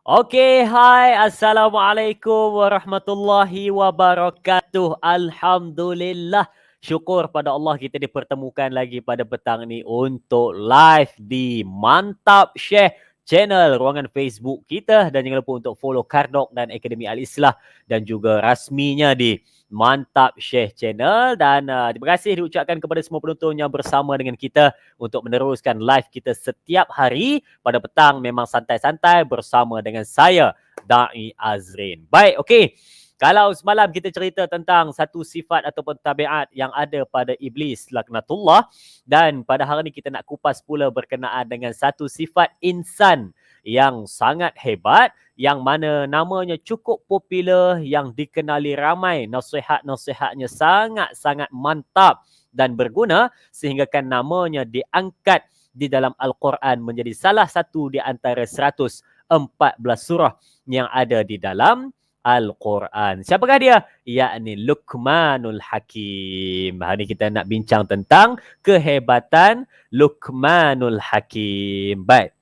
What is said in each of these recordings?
Okey, hai. Assalamualaikum warahmatullahi wabarakatuh. Alhamdulillah. Syukur pada Allah kita dipertemukan lagi pada petang ni untuk live di Mantap Syekh channel ruangan Facebook kita, dan jangan lupa untuk follow Kardok dan Akademi Al-Islah dan juga rasminya di Mantap Syekh channel. Dan terima kasih diucapkan kepada semua penonton yang bersama dengan kita untuk meneruskan live kita setiap hari pada petang, memang santai-santai bersama dengan saya, Da'i Azrin. Baik, okey. Kalau semalam kita cerita tentang satu sifat ataupun tabiat yang ada pada iblis laknatullah, dan pada hari ini kita nak kupas pula berkenaan dengan satu sifat insan yang sangat hebat, yang mana namanya cukup popular, yang dikenali ramai, nasihat-nasihatnya sangat-sangat mantap dan berguna, sehingga kan namanya diangkat di dalam Al-Quran menjadi salah satu di antara 114 surah yang ada di dalam Al-Quran. Siapakah dia? Yakni Luqmanul Hakim. Hari ini kita nak bincang tentang kehebatan Luqmanul Hakim. Baik.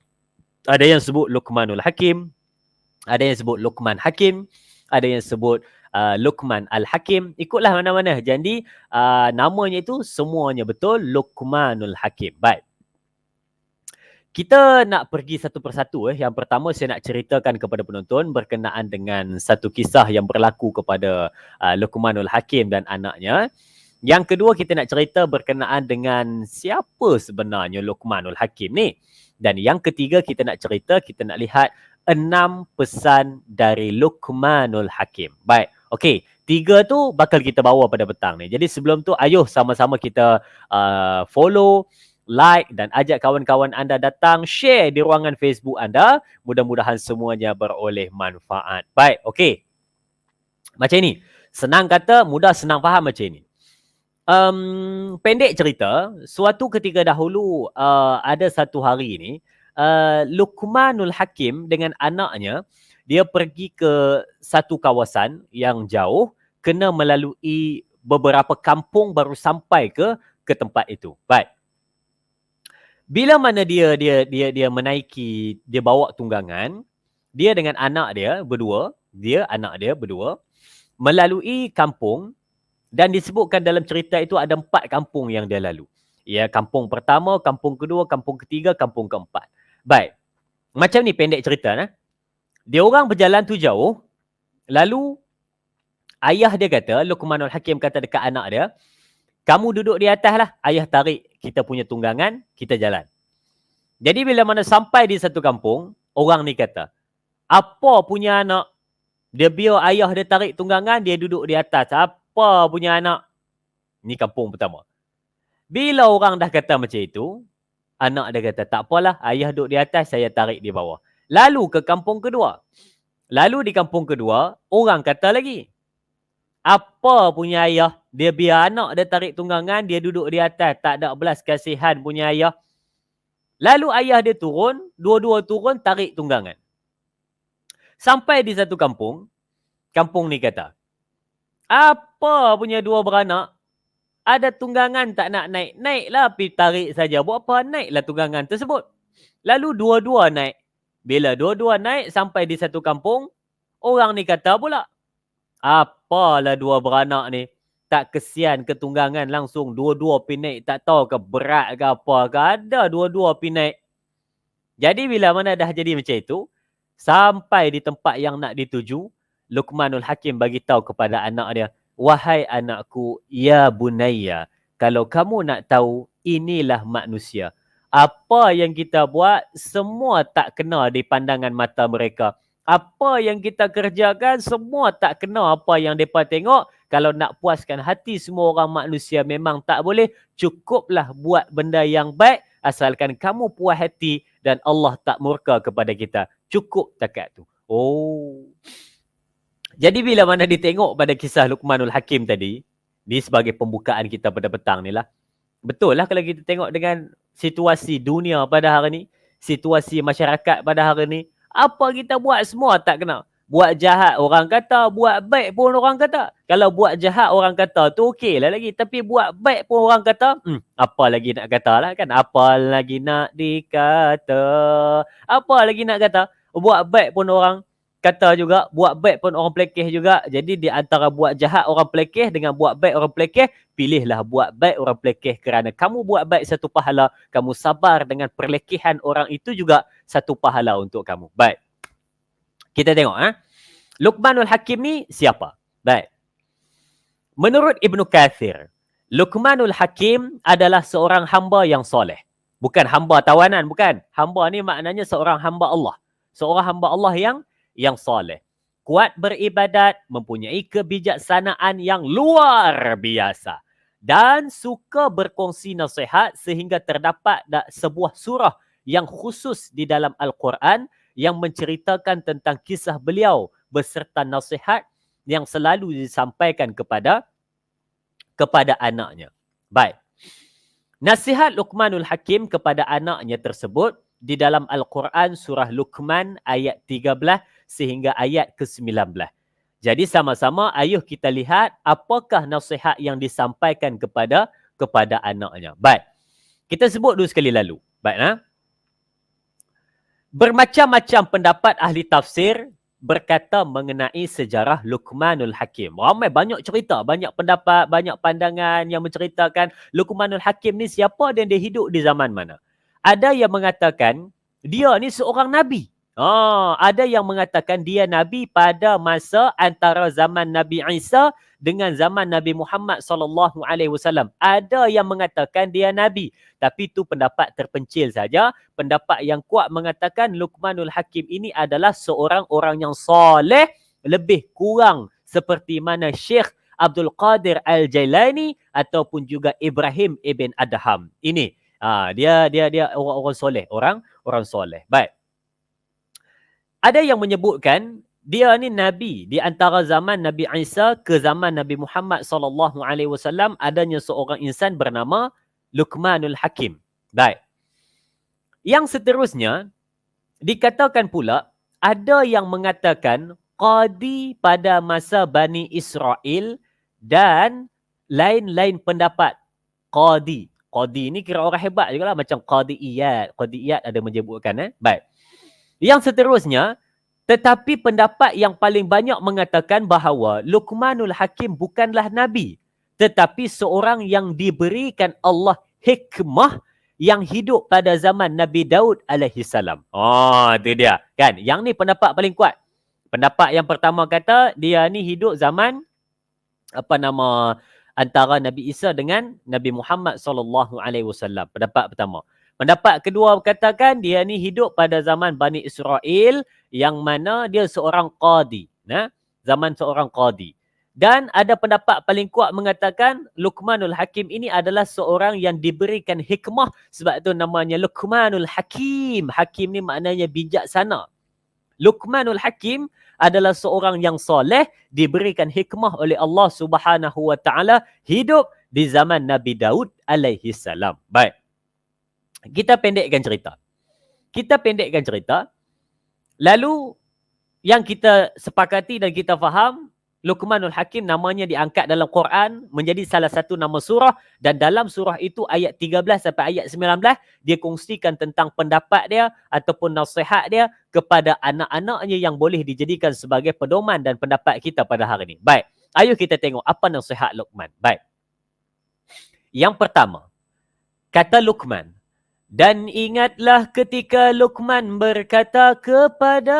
Ada yang sebut Luqmanul Hakim, ada yang sebut Luqman Hakim, ada yang sebut Luqman Al-Hakim. Ikutlah mana-mana. Jadi namanya itu semuanya betul, Luqmanul Hakim. Baik. Kita nak pergi satu persatu. Yang pertama saya nak ceritakan kepada penonton berkenaan dengan satu kisah yang berlaku kepada Luqmanul Hakim dan anaknya. Yang kedua kita nak cerita berkenaan dengan siapa sebenarnya Luqmanul Hakim ni. Dan yang ketiga kita nak cerita, kita nak lihat 6 pesan dari Luqmanul Hakim. Baik, okey. 3 tu bakal kita bawa pada petang ni. Jadi sebelum tu, ayuh sama-sama kita follow, like dan ajak kawan-kawan anda datang share di ruangan Facebook anda. Mudah-mudahan semuanya beroleh manfaat. Baik, okey. Macam ni. Senang kata, mudah senang faham macam ni. Pendek cerita, suatu ketika dahulu ada satu hari ni, Luqmanul Hakim dengan anaknya, dia pergi ke satu kawasan yang jauh, kena melalui beberapa kampung baru sampai ke tempat itu. Baik. Bila mana dia menaiki, dia bawa tunggangan, dia dengan anak dia berdua, anak dia berdua melalui kampung, dan disebutkan dalam cerita itu ada 4 kampung yang dia lalu. Ya, kampung pertama, kampung kedua, kampung ketiga, kampung keempat. Baik. Macam ni pendek cerita nah. Dia orang berjalan tu jauh, lalu ayah dia kata, Luqmanul Hakim kata dekat anak dia, kamu duduk di atas lah, ayah tarik kita punya tunggangan, kita jalan. Jadi bila mana sampai di satu kampung, orang ni kata, apa punya anak? Dia biar ayah dia tarik tunggangan, dia duduk di atas. Apa punya anak? Ni kampung pertama. Bila orang dah kata macam itu, anak dia kata, tak apalah, ayah duduk di atas, saya tarik di bawah. Lalu ke kampung kedua. Lalu di kampung kedua, orang kata lagi, apa punya ayah? Dia biar anak dia tarik tunggangan, dia duduk di atas. Tak ada belas kasihan punya ayah. Lalu ayah dia turun, dua-dua turun, tarik tunggangan. Sampai di satu kampung, kampung ni kata, apa punya dua beranak? Ada tunggangan tak nak naik? Naiklah, pergi tarik saja. Buat apa naiklah tunggangan tersebut? Lalu dua-dua naik. Bila dua-dua naik sampai di satu kampung, orang ni kata pula, apalah dua beranak ni, tak kesian ke tunggangan langsung dua-dua pergi naik, tak tahu ke berat ke apa ke, ada dua-dua pergi naik. Jadi bila mana dah jadi macam itu, sampai di tempat yang nak dituju, Luqmanul Hakim bagi tahu kepada anak dia, wahai anakku, ya bunayya, kalau kamu nak tahu, inilah manusia. Apa yang kita buat, semua tak kena di pandangan mata mereka. Apa yang kita kerjakan, semua tak kena apa yang mereka tengok. Kalau nak puaskan hati semua orang manusia memang tak boleh. Cukuplah buat benda yang baik, asalkan kamu puas hati dan Allah tak murka kepada kita. Cukup takat tu. Oh. Jadi bila mana ditengok pada kisah Luqmanul Hakim tadi, ni sebagai pembukaan kita pada petang ni lah. Betul lah kalau kita tengok dengan situasi dunia pada hari ni, situasi masyarakat pada hari ni, apa kita buat semua tak kena. Buat jahat orang kata, buat baik pun orang kata. Kalau buat jahat orang kata tu okey lah lagi. Tapi buat baik pun orang kata, apa lagi nak kata lah kan. Apa lagi nak dikata. Apa lagi nak kata. buat baik pun orang kata juga, buat baik pun orang pelekeh juga. Jadi di antara buat jahat orang pelekeh dengan buat baik orang pelekeh, pilihlah buat baik orang pelekeh kerana kamu buat baik satu pahala, kamu sabar dengan perlekehan orang itu juga satu pahala untuk kamu. Baik. Kita tengok Luqmanul Hakim ni siapa? Baik. Menurut Ibnu Kathir, Luqmanul Hakim adalah seorang hamba yang soleh. Bukan hamba tawanan, bukan. Hamba ni maknanya seorang hamba Allah. Seorang hamba Allah yang soleh. Kuat beribadat, mempunyai kebijaksanaan yang luar biasa. Dan suka berkongsi nasihat sehingga terdapat sebuah surah yang khusus di dalam Al-Quran yang menceritakan tentang kisah beliau beserta nasihat yang selalu disampaikan kepada anaknya. Baik. Nasihat Luqmanul Hakim kepada anaknya tersebut di dalam Al-Quran surah Luqman ayat 13 sehingga ayat ke-19. Jadi sama-sama ayuh kita lihat apakah nasihat yang disampaikan kepada anaknya. Baik. Kita sebut dulu sekali lalu. Baik, bermacam-macam pendapat ahli tafsir berkata mengenai sejarah Luqmanul Hakim. Ramai banyak cerita, banyak pendapat, banyak pandangan yang menceritakan Luqmanul Hakim ni siapa dan dia hidup di zaman mana. Ada yang mengatakan dia ni seorang nabi. Ada yang mengatakan dia nabi pada masa antara zaman Nabi Isa dengan zaman Nabi Muhammad SAW. Ada yang mengatakan dia nabi, tapi itu pendapat terpencil saja. Pendapat yang kuat mengatakan Luqmanul Hakim ini adalah seorang orang yang soleh, lebih kurang seperti mana Syekh Abdul Qadir Al-Jailani ataupun juga Ibrahim Ibn Adham. Ini dia orang soleh, orang soleh. Baik. Ada yang menyebutkan dia ni nabi di antara zaman Nabi Isa ke zaman Nabi Muhammad SAW, adanya seorang insan bernama Luqmanul Hakim. Baik. Yang seterusnya dikatakan pula ada yang mengatakan qadi pada masa Bani Israel dan lain-lain pendapat. Qadi ni kira orang hebat juga lah, macam Qadi Iyad ada menyebutkan. Baik. Yang seterusnya, tetapi pendapat yang paling banyak mengatakan bahawa Luqmanul Hakim bukanlah Nabi, tetapi seorang yang diberikan Allah hikmah yang hidup pada zaman Nabi Daud alaihissalam. Itu dia. Kan? Yang ni pendapat paling kuat. Pendapat yang pertama kata, dia ni hidup zaman, antara Nabi Isa dengan Nabi Muhammad SAW. Pendapat pertama. Pendapat kedua katakan dia ni hidup pada zaman Bani Israel yang mana dia seorang qadi. Zaman seorang qadi. Dan ada pendapat paling kuat mengatakan Luqmanul Hakim ini adalah seorang yang diberikan hikmah, sebab tu namanya Luqmanul Hakim. Hakim ni maknanya bijaksana. Luqmanul Hakim adalah seorang yang soleh, diberikan hikmah oleh Allah Subhanahu Wa Taala, hidup di zaman Nabi Daud alaihi salam. Baik. Kita pendekkan cerita. Lalu yang kita sepakati dan kita faham, Luqmanul Hakim namanya diangkat dalam Quran menjadi salah satu nama surah, dan dalam surah itu ayat 13 sampai ayat 19 dia kongsikan tentang pendapat dia ataupun nasihat dia kepada anak-anaknya yang boleh dijadikan sebagai pedoman dan pendapat kita pada hari ini. Baik, ayo kita tengok apa nasihat Luqman. Baik. Yang pertama, kata Luqman, dan ingatlah ketika Luqman berkata kepada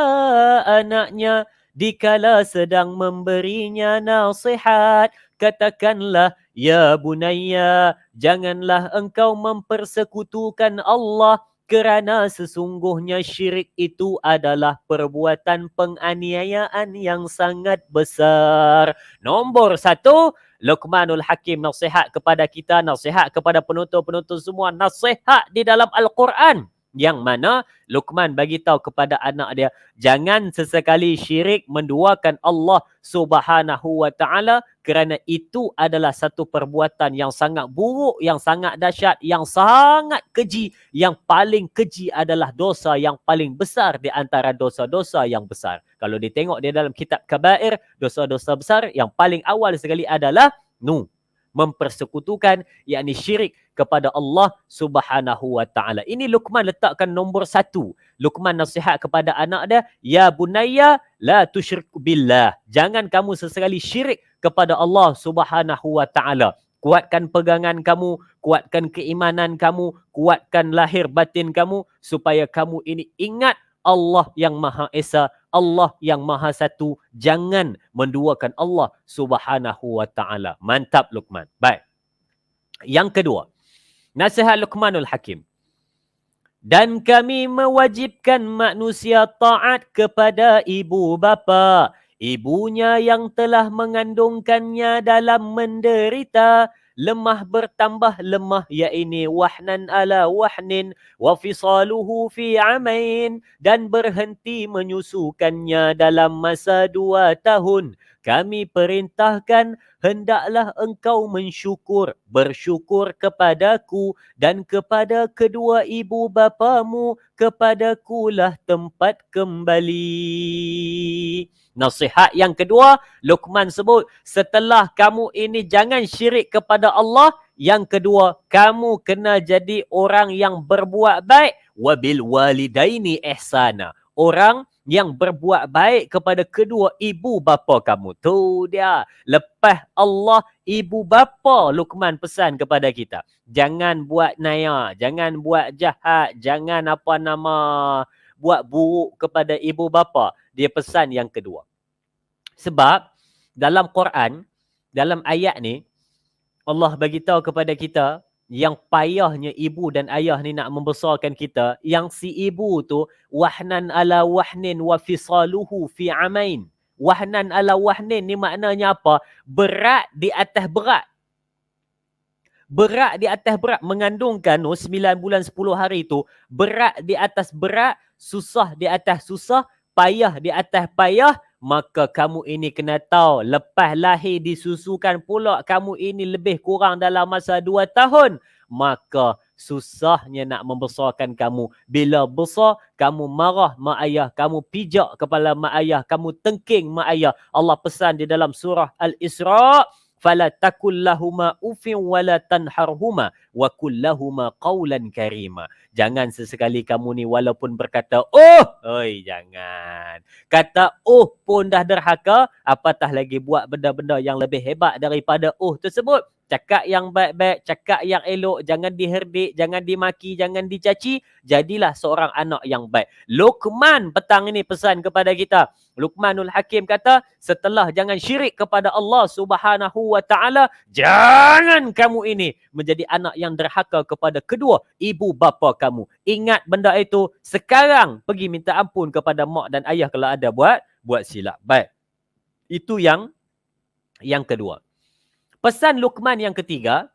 anaknya dikala sedang memberinya nasihat, katakanlah, ya bunayya, janganlah engkau mempersekutukan Allah, kerana sesungguhnya syirik itu adalah perbuatan penganiayaan yang sangat besar. Nombor satu, Luqmanul Hakim nasihat kepada kita, nasihat kepada penonton-penonton semua, nasihat di dalam Al-Quran. Yang mana Luqman bagi tahu kepada anak dia, jangan sesekali syirik menduakan Allah Subhanahu Wa Taala, kerana itu adalah satu perbuatan yang sangat buruk, yang sangat dahsyat, yang sangat keji. Yang paling keji adalah dosa yang paling besar di antara dosa-dosa yang besar. Kalau ditengok di dalam kitab Kabair, dosa-dosa besar yang paling awal sekali adalah mempersekutukan, yakni syirik kepada Allah Subhanahu wa taala. Ini Luqman letakkan nombor 1. Luqman nasihat kepada anak dia, ya bunayya la tusyrik billah. Jangan kamu sesekali syirik kepada Allah Subhanahu wa taala. Kuatkan pegangan kamu, kuatkan keimanan kamu, kuatkan lahir batin kamu supaya kamu ini ingat Allah yang Maha Esa, Allah yang Maha Satu. Jangan menduakan Allah Subhanahu wa taala. Mantap Luqman. Baik. Yang kedua, nasihat Luqmanul Hakim. Dan kami mewajibkan manusia taat kepada ibu bapa. Ibunya yang telah mengandungkannya dalam menderita, lemah bertambah lemah, yakni wahnan ala wahnin, wa fisaluhu fi amain, dan berhenti menyusukannya dalam masa 2 tahun. Kami perintahkan, hendaklah engkau bersyukur kepadaku dan kepada kedua ibu bapamu, kepadakulah tempat kembali. Nasihat yang kedua, Luqman sebut, setelah kamu ini jangan syirik kepada Allah, yang kedua, kamu kena jadi orang yang berbuat baik, wabil walidaini ihsana. Orang yang berbuat baik kepada kedua ibu bapa kamu. Tu dia. Lepas Allah, ibu bapa, Luqman pesan kepada kita. Jangan buat naya, jangan buat jahat, jangan buat buruk kepada ibu bapa. Dia pesan yang kedua. Sebab dalam Quran, dalam ayat ni, Allah bagi tahu kepada kita, yang payahnya ibu dan ayah ni nak membesarkan kita, yang si ibu tu wahnan ala wahnin wa fisaluhu fi amain. Wahnan ala wahnin ni maknanya apa? Berat di atas berat. Berat di atas berat. Mengandungkan 9 bulan 10 hari tu, berat di atas berat, susah di atas susah, payah di atas payah. Maka kamu ini kena tahu, lepas lahir disusukan pula kamu ini lebih kurang dalam masa 2 tahun. Maka susahnya nak membesarkan kamu. Bila besar, kamu marah mak ayah, kamu pijak kepala mak ayah, kamu tengking mak ayah. Allah pesan di dalam surah Al-Isra', fala takul lahuma ufin wala tanharhuma wa kullahuma qawlan karima. Jangan sesekali kamu ni walaupun berkata jangan. Kata pun dah derhaka, apatah lagi buat benda-benda yang lebih hebat daripada tersebut. Cakap yang baik-baik, cakap yang elok, jangan diherdik, jangan dimaki, jangan dicaci. Jadilah seorang anak yang baik. Luqman petang ini pesan kepada kita. Luqmanul Hakim kata, setelah jangan syirik kepada Allah Subhanahu wa taala, jangan kamu ini menjadi anak yang derhaka kepada kedua ibu bapa kamu. Ingat benda itu, sekarang pergi minta ampun kepada mak dan ayah kalau ada buat silap. Baik. Itu yang kedua. Pesan Luqman yang ketiga,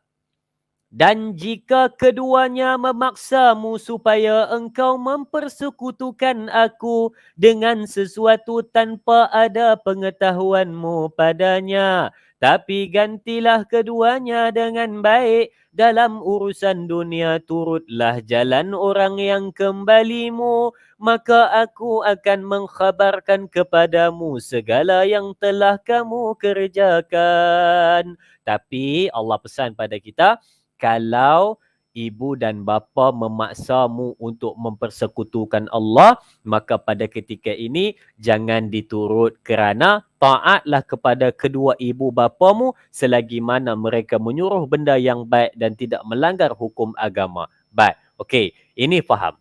dan jika keduanya memaksamu supaya engkau mempersekutukan aku dengan sesuatu tanpa ada pengetahuanmu padanya, tapi gantilah keduanya dengan baik. Dalam urusan dunia turutlah jalan orang yang kembalimu, maka aku akan mengkhabarkan kepadamu segala yang telah kamu kerjakan. Tapi Allah pesan pada kita, kalau ibu dan bapa memaksamu untuk mempersekutukan Allah, maka pada ketika ini jangan diturut, kerana taatlah kepada kedua ibu bapamu selagi mana mereka menyuruh benda yang baik dan tidak melanggar hukum agama. Baik, okey, ini faham.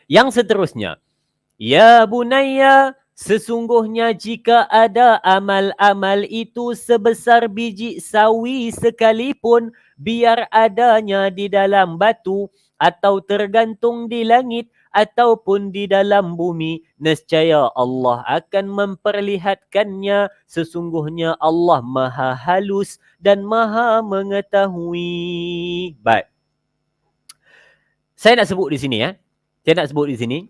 Yang seterusnya, ya bunayya, sesungguhnya jika ada amal-amal itu sebesar biji sawi sekalipun, biar adanya di dalam batu atau tergantung di langit ataupun di dalam bumi, nescaya Allah akan memperlihatkannya. Sesungguhnya Allah Maha Halus dan Maha Mengetahui. Baik. Saya nak sebut di sini.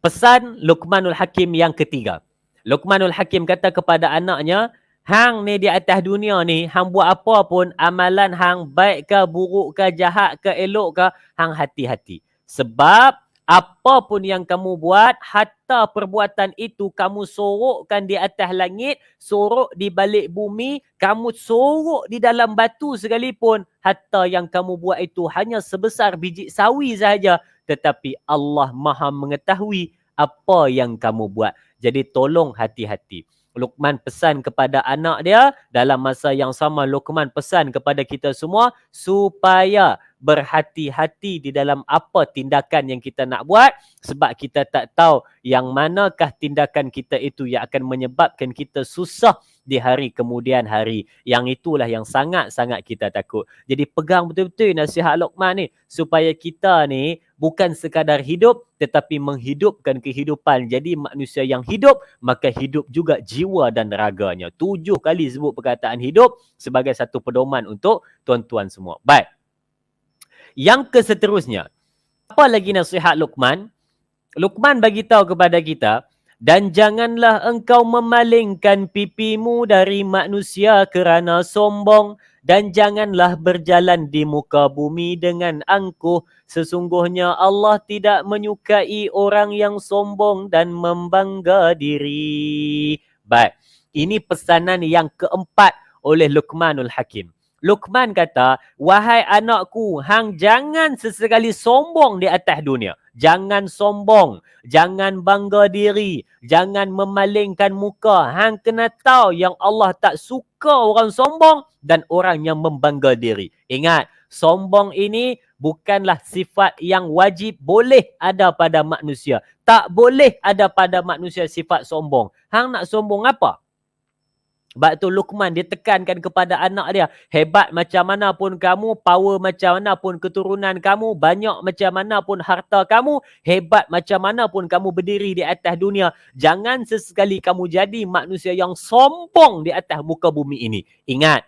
Pesan Luqmanul Hakim yang ketiga. Luqmanul Hakim kata kepada anaknya, hang ni di atas dunia ni, hang buat apa pun, amalan hang baik ke, buruk ke, jahat ke, elok ke, hang hati-hati. Sebab Apa pun yang kamu buat, hatta perbuatan itu kamu sorokkan di atas langit, sorok di balik bumi, kamu sorok di dalam batu sekalipun, hatta yang kamu buat itu hanya sebesar biji sawi sahaja, tetapi Allah Maha mengetahui apa yang kamu buat. Jadi tolong hati-hati. Luqman pesan kepada anak dia, dalam masa yang sama Luqman pesan kepada kita semua supaya berhati-hati di dalam apa tindakan yang kita nak buat, sebab kita tak tahu yang manakah tindakan kita itu yang akan menyebabkan kita susah di hari kemudian hari. Yang itulah yang sangat-sangat kita takut. Jadi pegang betul-betul nasihat Luqman ni, supaya kita ni bukan sekadar hidup tetapi menghidupkan kehidupan. Jadi manusia yang hidup, maka hidup juga jiwa dan raganya. 7 kali sebut perkataan hidup sebagai satu pedoman untuk tuan-tuan semua. Baik. Yang keseterusnya, apa lagi nasihat Luqman? Luqman bagi tahu kepada kita, dan janganlah engkau memalingkan pipimu dari manusia kerana sombong, dan janganlah berjalan di muka bumi dengan angkuh. Sesungguhnya Allah tidak menyukai orang yang sombong dan membangga diri. Baik, ini pesanan yang keempat oleh Luqmanul Hakim. Luqman kata, wahai anakku, hang jangan sesekali sombong di atas dunia. Jangan sombong, jangan bangga diri, jangan memalingkan muka. Hang kena tahu yang Allah tak suka orang sombong dan orang yang membangga diri. Ingat, sombong ini bukanlah sifat yang wajib boleh ada pada manusia. Tak boleh ada pada manusia sifat sombong. Hang nak sombong apa? Sebab tu Luqman dia tekankan kepada anak dia, hebat macam mana pun kamu, power macam mana pun keturunan kamu, banyak macam mana pun harta kamu, hebat macam mana pun kamu berdiri di atas dunia, jangan sesekali kamu jadi manusia yang sombong di atas muka bumi ini. Ingat,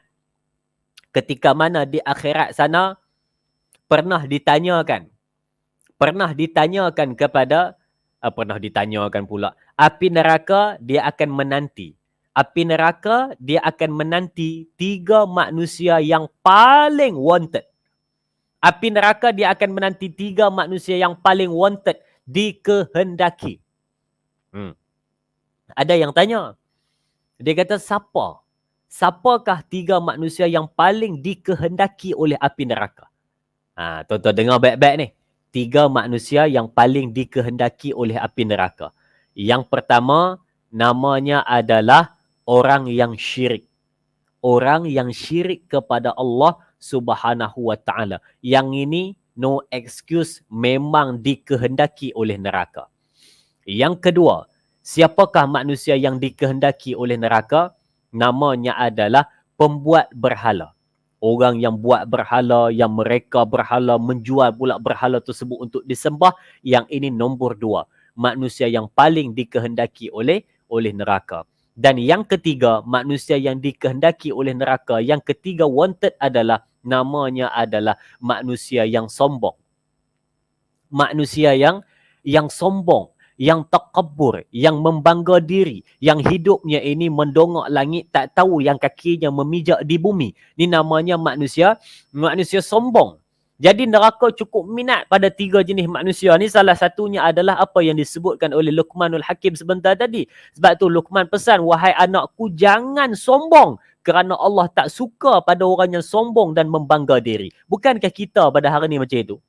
ketika mana di akhirat sana, pernah ditanyakan kepada, pernah ditanyakan pula, api neraka dia akan menanti. Api neraka, dia akan menanti 3 manusia yang paling wanted. Api neraka, dia akan menanti 3 manusia yang paling wanted, dikehendaki. Ada yang tanya. Dia kata, siapa? Siapakah 3 manusia yang paling dikehendaki oleh api neraka? Tuan-tuan dengar baik-baik ni. 3 manusia yang paling dikehendaki oleh api neraka. Yang pertama, namanya adalah orang yang syirik. Orang yang syirik kepada Allah Subhanahu wa ta'ala. Yang ini no excuse, memang dikehendaki oleh neraka. Yang kedua, siapakah manusia yang dikehendaki oleh neraka? Namanya adalah pembuat berhala. Orang yang buat berhala, yang mereka berhala, menjual pula berhala tersebut untuk disembah. Yang ini nombor 2. Manusia yang paling dikehendaki oleh neraka. Dan yang ketiga, manusia yang dikehendaki oleh neraka, yang ketiga wanted adalah, namanya adalah manusia yang sombong. Manusia yang sombong, yang takabur, yang membangga diri, yang hidupnya ini mendongak langit, tak tahu yang kakinya memijak di bumi. Ini namanya manusia sombong. Jadi neraka cukup minat pada 3 jenis manusia ni. Salah satunya adalah apa yang disebutkan oleh Luqmanul Hakim sebentar tadi. Sebab tu Luqman pesan, wahai anakku, jangan sombong, kerana Allah tak suka pada orang yang sombong dan membangga diri. Bukankah kita pada hari ni macam itu?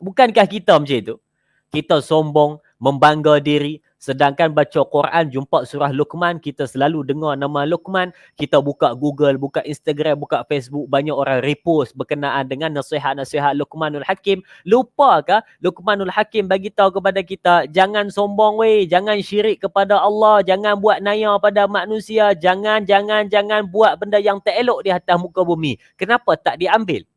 Bukankah kita macam itu? Kita sombong, membangga diri, sedangkan baca Quran, jumpa surah Luqman, kita selalu dengar nama Luqman, kita buka Google, buka Instagram, buka Facebook, banyak orang repost berkenaan dengan nasihat-nasihat Luqmanul Hakim. Lupakah Luqmanul Hakim bagi tahu kepada kita, jangan sombong weh, jangan syirik kepada Allah, jangan buat naya pada manusia, jangan buat benda yang tak elok di atas muka bumi. Kenapa tak diambil?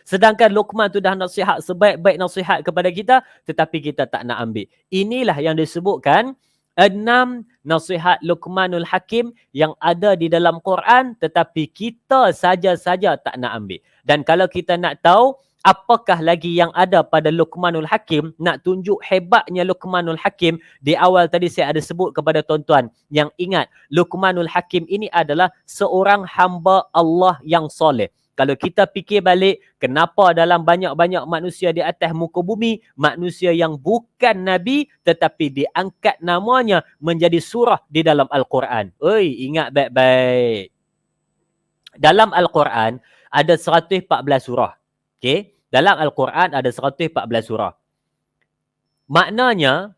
Sedangkan Luqman tu dah nasihat sebaik-baik nasihat kepada kita, tetapi kita tak nak ambil. Inilah yang disebutkan 6 nasihat Luqmanul Hakim yang ada di dalam Quran, tetapi kita saja-saja tak nak ambil. Dan kalau kita nak tahu apakah lagi yang ada pada Luqmanul Hakim, nak tunjuk hebatnya Luqmanul Hakim, di awal tadi saya ada sebut kepada tuan-tuan yang ingat, Luqmanul Hakim ini adalah seorang hamba Allah yang soleh. Kalau kita fikir balik, kenapa dalam banyak-banyak manusia di atas muka bumi, manusia yang bukan Nabi tetapi diangkat namanya menjadi surah di dalam Al-Quran. Oi, ingat baik-baik. Dalam Al-Quran ada 114 surah. Okey? Dalam Al-Quran ada 114 surah. Maknanya,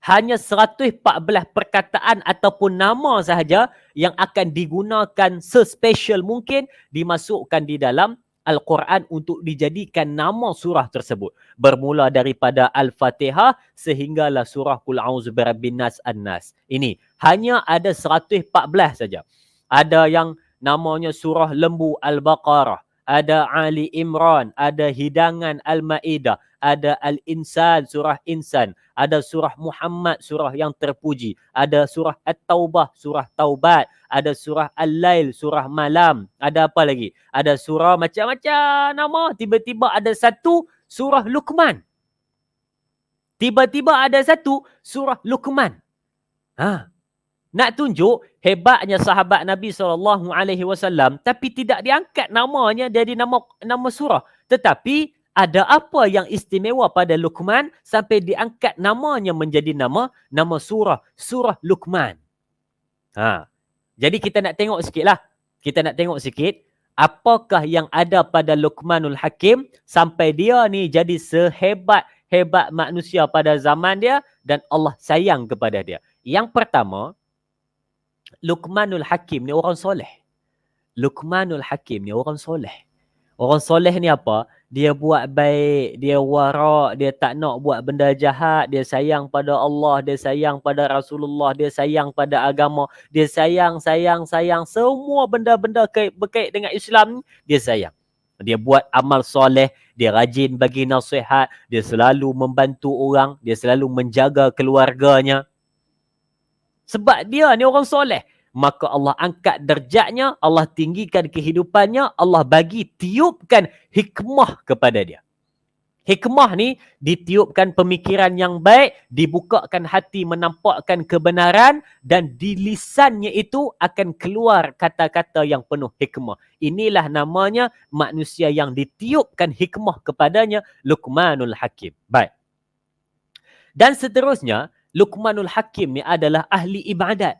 hanya 114 perkataan ataupun nama sahaja yang akan digunakan sespecial mungkin dimasukkan di dalam Al-Quran untuk dijadikan nama surah tersebut. Bermula daripada Al-Fatihah sehinggalah surah Qul A'udzu Birabbin Nas An-Nas. Ini hanya ada 114 saja. Ada yang namanya surah lembu Al-Baqarah, ada Ali Imran, ada hidangan Al-Maidah, ada Al-Insan, surah Insan, ada surah Muhammad, surah yang terpuji, ada surah At-Taubah, surah Taubat, ada surah Al-Lail, surah malam, ada apa lagi? Ada surah macam-macam nama, tiba-tiba ada satu surah Luqman. Tiba-tiba ada satu surah Luqman. Nak tunjuk hebatnya sahabat Nabi SAW, tapi tidak diangkat namanya jadi nama surah. Tetapi ada apa yang istimewa pada Luqman sampai diangkat namanya menjadi nama surah, surah Luqman. Jadi kita nak tengok sikitlah. Kita nak tengok sikit apakah yang ada pada Luqmanul Hakim sampai dia ni jadi sehebat manusia pada zaman dia dan Allah sayang kepada dia. Yang pertama, Luqmanul Hakim ni orang soleh. Luqmanul Hakim ni orang soleh. Orang soleh ni apa? Dia buat baik, dia wara', dia tak nak buat benda jahat, dia sayang pada Allah, dia sayang pada Rasulullah, dia sayang pada agama, dia sayang semua benda-benda berkait dengan Islam ni, dia sayang. Dia buat amal soleh, dia rajin bagi nasihat, dia selalu membantu orang, dia selalu menjaga keluarganya. Sebab dia ni orang soleh, maka Allah angkat derajatnya, Allah tinggikan kehidupannya, Allah bagi tiupkan hikmah kepada dia. Hikmah ni ditiupkan pemikiran yang baik, dibukakan hati menampakkan kebenaran dan di lisannya itu akan keluar kata-kata yang penuh hikmah. Inilah namanya manusia yang ditiupkan hikmah kepadanya, Luqmanul Hakim. Baik. Dan seterusnya, Luqmanul Hakim ni adalah ahli ibadat.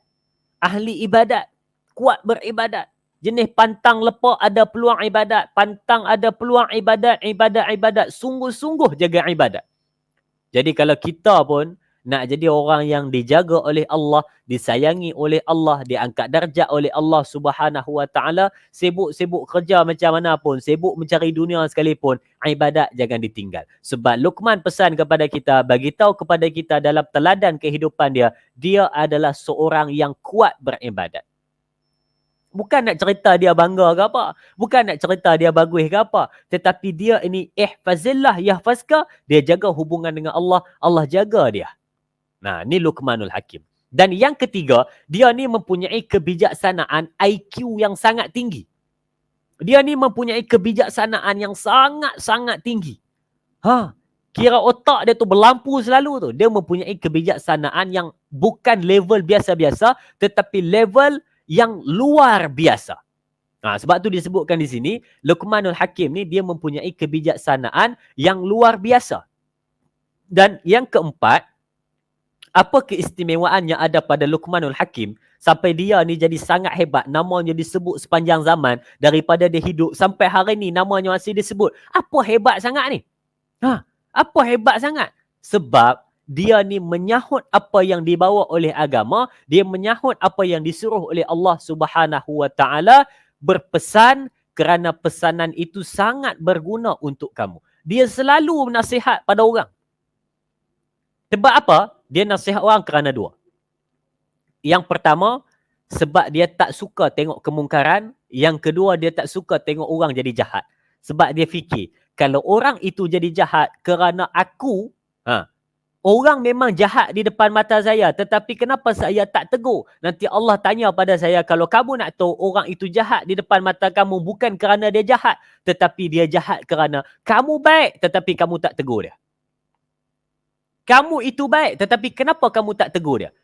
Ahli ibadat, kuat beribadat. Jenis pantang lepak ada peluang ibadat, pantang ada peluang ibadat, sungguh-sungguh jaga ibadat. Jadi kalau kita pun nak jadi orang yang dijaga oleh Allah, disayangi oleh Allah, diangkat darjat oleh Allah Subhanahu Wa Taala, sibuk-sibuk kerja macam mana pun, sibuk mencari dunia sekalipun, ibadat jangan ditinggal. Sebab Luqman pesan kepada kita, bagi tahu kepada kita dalam teladan kehidupan dia, dia adalah seorang yang kuat beribadat. Bukan nak cerita dia bangga ke apa, bukan nak cerita dia bagus ke apa, tetapi dia ini ihfazillah yahfazka, dia jaga hubungan dengan Allah, Allah jaga dia. Nah, ni Luqmanul Hakim. Dan yang ketiga, dia ni mempunyai kebijaksanaan IQ yang sangat tinggi. Dia ni mempunyai kebijaksanaan yang sangat-sangat tinggi. Kira otak dia tu berlampu selalu tu. Dia mempunyai kebijaksanaan yang bukan level biasa-biasa, tetapi level yang luar biasa. Sebab tu disebutkan di sini, Luqmanul Hakim ni dia mempunyai kebijaksanaan yang luar biasa. Dan yang keempat, apa keistimewaan yang ada pada Luqmanul Hakim sampai dia ni jadi sangat hebat, namanya disebut sepanjang zaman, daripada dia hidup sampai hari ni namanya masih disebut. Apa hebat sangat ni? Apa hebat sangat? Sebab dia ni menyahut apa yang dibawa oleh agama, dia menyahut apa yang disuruh oleh Allah Subhanahu Wa Taala, berpesan kerana pesanan itu sangat berguna untuk kamu. Dia selalu nasihat pada orang. Sebab apa? Dia nasihat orang kerana dua. Yang pertama, sebab dia tak suka tengok kemungkaran. Yang kedua, dia tak suka tengok orang jadi jahat. Sebab dia fikir, kalau orang itu jadi jahat kerana aku, orang memang jahat di depan mata saya, tetapi kenapa saya tak tegur? Nanti Allah tanya pada saya, kalau kamu nak tahu orang itu jahat di depan mata kamu bukan kerana dia jahat, tetapi dia jahat kerana kamu baik, tetapi kamu tak tegur dia. Kamu itu baik, tetapi kenapa kamu tak tegur dia?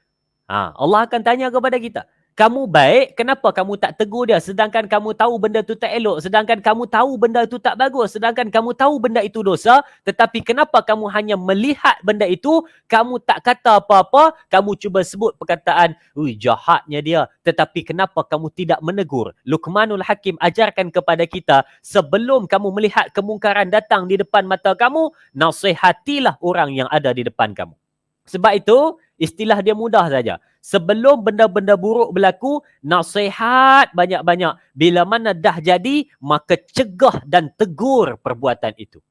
Allah akan tanya kepada kita. Kamu baik, kenapa kamu tak tegur dia? Sedangkan kamu tahu benda tu tak elok. Sedangkan kamu tahu benda tu tak bagus. Sedangkan kamu tahu benda itu dosa. Tetapi kenapa kamu hanya melihat benda itu, kamu tak kata apa-apa, kamu cuba sebut perkataan, ui jahatnya dia. Tetapi kenapa kamu tidak menegur? Luqmanul Hakim ajarkan kepada kita, sebelum kamu melihat kemungkaran datang di depan mata kamu, nasihatilah orang yang ada di depan kamu. Sebab itu, istilah dia mudah saja. Sebelum benda-benda buruk berlaku, nasihat banyak-banyak. Bila mana dah jadi, maka cegah dan tegur perbuatan itu.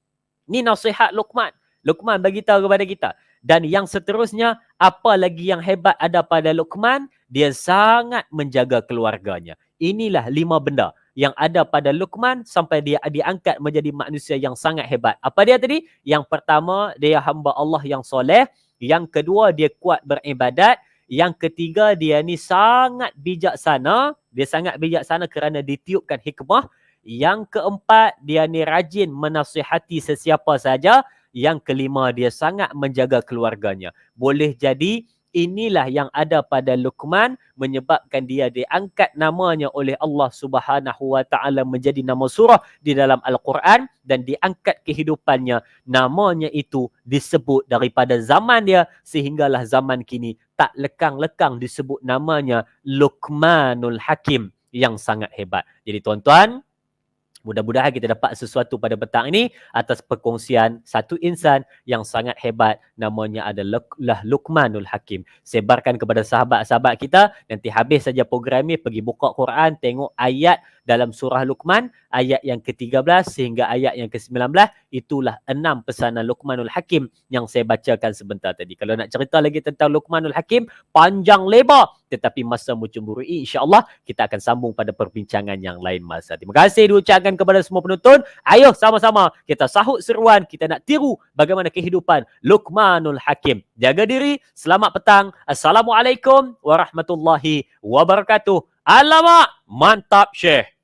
Ini nasihat Luqman. Luqman bagi tahu kepada kita. Dan yang seterusnya, apa lagi yang hebat ada pada Luqman? Dia sangat menjaga keluarganya. Inilah 5 benda yang ada pada Luqman sampai dia diangkat menjadi manusia yang sangat hebat. Apa dia tadi? Yang pertama, dia hamba Allah yang soleh. Yang kedua, dia kuat beribadat. Yang ketiga, dia ni sangat bijaksana. Dia sangat bijaksana kerana ditiupkan hikmah. Yang keempat, dia ni rajin menasihati sesiapa saja. Yang kelima, dia sangat menjaga keluarganya. Boleh jadi inilah yang ada pada Luqman menyebabkan dia diangkat namanya oleh Allah Subhanahu Wa Taala menjadi nama surah di dalam Al-Quran dan diangkat kehidupannya. Namanya itu disebut daripada zaman dia sehinggalah zaman kini tak lekang-lekang disebut namanya Luqmanul Hakim yang sangat hebat. Jadi tuan-tuan, mudah-mudahan kita dapat sesuatu pada petang ini atas perkongsian satu insan yang sangat hebat, namanya adalah Luqmanul Hakim. Sebarkan kepada sahabat-sahabat kita, nanti habis saja program ini pergi buka Quran, tengok ayat dalam surah Luqman, ayat yang ke-13 sehingga ayat yang ke-19, itulah 6 pesanan Luqmanul Hakim yang saya bacakan sebentar tadi. Kalau nak cerita lagi tentang Luqmanul Hakim, panjang lebar, tetapi masa mencemburui, insya-Allah kita akan sambung pada perbincangan yang lain masa. Terima kasih diucapkan kepada semua penonton. Ayo sama-sama kita sahut seruan, kita nak tiru bagaimana kehidupan Luqmanul Hakim. Jaga diri, selamat petang. Assalamualaikum warahmatullahi wabarakatuh. Alamak, mantap Syekh.